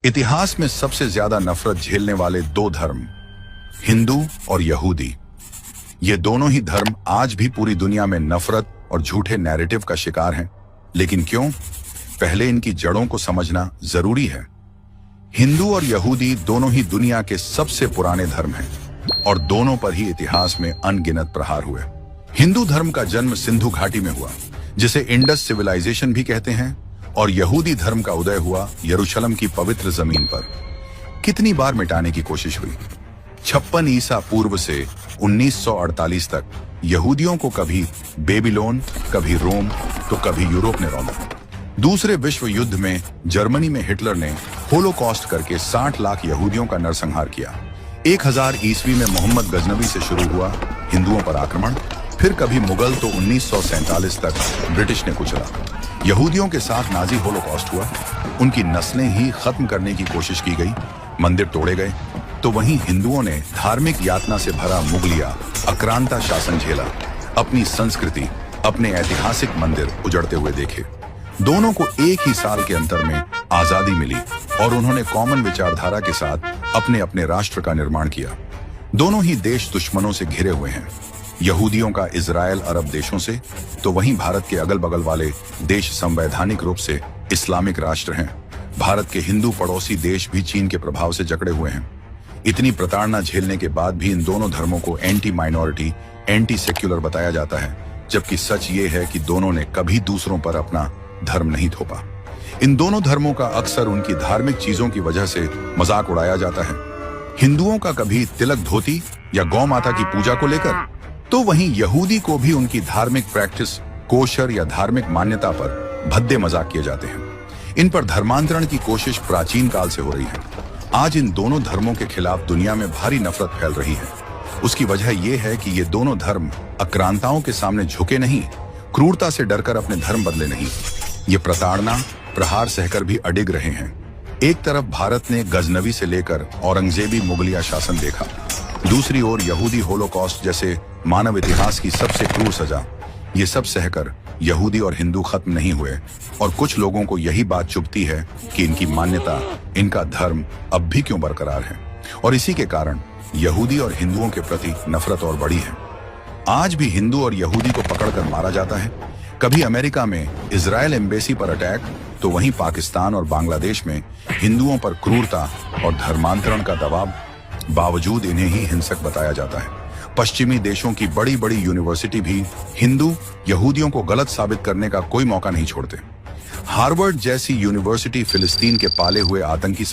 इतिहास में सबसे ज्यादा नफरत झेलने वाले दो धर्म, हिंदू और यहूदी। ये दोनों ही धर्म आज भी पूरी दुनिया में नफरत और झूठे नैरेटिव का शिकार हैं। लेकिन क्यों? पहले इनकी जड़ों को समझना जरूरी है। हिंदू और यहूदी दोनों ही दुनिया के सबसे पुराने धर्म हैं और दोनों पर ही इतिहास में अनगिनत प्रहार हुए। हिंदू धर्म का जन्म सिंधु घाटी में हुआ, जिसे इंडस सिविलाइजेशन भी कहते हैं, और यहूदी धर्म का उदय हुआ यरूशलेम की पवित्र जमीन पर। कितनी बार मिटाने की कोशिश हुई। 56 ईसा पूर्व से 1948 तक यहूदियों को कभी बेबीलोन, कभी रोम, तो कभी यूरोप ने रौंदा। दूसरे विश्व युद्ध में जर्मनी में हिटलर ने होलोकॉस्ट करके 60 लाख यहूदियों का नरसंहार किया। 1000 ईस्वी में मोहम्मद गजनवी से शुरू हुआ हिंदुओं पर आक्रमण। फिर कभी मुगल, तो 1947 तक ब्रिटिश ने कुचला। यहूदियों के साथ नाजी होलोकॉस्ट हुआ, उनकी नस्लें ही खत्म करने की कोशिश की गई, मंदिर तोड़े गए। तो वहीं हिंदुओं ने धार्मिक यातना से भरा मुगलिया आक्रांता शासन झेला, अपनी संस्कृति, अपने ऐतिहासिक मंदिर उजड़ते हुए देखे। दोनों को एक ही साल के अंतर में आजादी मिली और उन्होंने कॉमन विचारधारा के साथ अपने अपने राष्ट्र का निर्माण किया। दोनों ही देश दुश्मनों से घिरे हुए हैं, यहूदियों का इजराइल अरब देशों से, तो वहीं भारत के अगल बगल वाले देश संवैधानिक रूप से इस्लामिक राष्ट्र हैं। भारत के हिंदू पड़ोसी देश भी चीन के प्रभाव से जकड़े हुए हैं। इतनी प्रताड़ना झेलने के बाद भी इन दोनों धर्मों को एंटी माइनॉरिटी, एंटी सेक्युलर बताया जाता है, जबकि सच ये है कि दोनों ने कभी दूसरों पर अपना धर्म नहीं थोपा। इन दोनों धर्मों का अक्सर उनकी धार्मिक चीजों की वजह से मजाक उड़ाया जाता है। हिंदुओं का कभी तिलक धोती या गौ माता की पूजा को लेकर, तो वहीं यहूदी को भी उनकी धार्मिक प्रैक्टिस, कोशर या धार्मिक मान्यता पर भद्दे मजाक किए जाते हैं। इन पर धर्मांतरण की कोशिश प्राचीन काल से हो रही है। आज इन दोनों धर्मों के खिलाफ दुनिया में भारी नफरत फैल रही है। उसकी वजह यह है कि ये दोनों धर्म आक्रांताओं के सामने झुके नहीं, क्रूरता से डरकर अपने धर्म बदले नहीं। ये प्रताड़ना, प्रहार सहकर भी अडिग रहे हैं। एक तरफ भारत ने गजनवी से लेकर औरंगजेबी मुगलिया शासन देखा, दूसरी ओर यहूदी होलोकॉस्ट जैसे मानव इतिहास की सबसे क्रूर सजा। ये सब सहकर यहूदी और हिंदू खत्म नहीं हुए, और कुछ लोगों को यही बात चुभती है कि इनकी मान्यता, इनका धर्म अब भी क्यों बरकरार है, और इसी के कारण यहूदी और हिंदुओं के प्रति नफरत और बढ़ी है। आज भी हिंदू और यहूदी को पकड़कर मारा जाता है। कभी अमेरिका में इजराइल एम्बेसी पर अटैक, तो वहीं पाकिस्तान और बांग्लादेश में हिंदुओं पर क्रूरता और धर्मांतरण का दबाव, बावजूद इन्हें ही हिंसक बताया जाता है। पश्चिमी देशों की बड़ी बड़ी यूनिवर्सिटी भी हिंदू यहूदियों को गलत साबित करने का कोई मौका नहीं छोड़ते। हार्वर्ड जैसी यूनिवर्सिटी फिलिस्तीन के पाले हुए आतंकी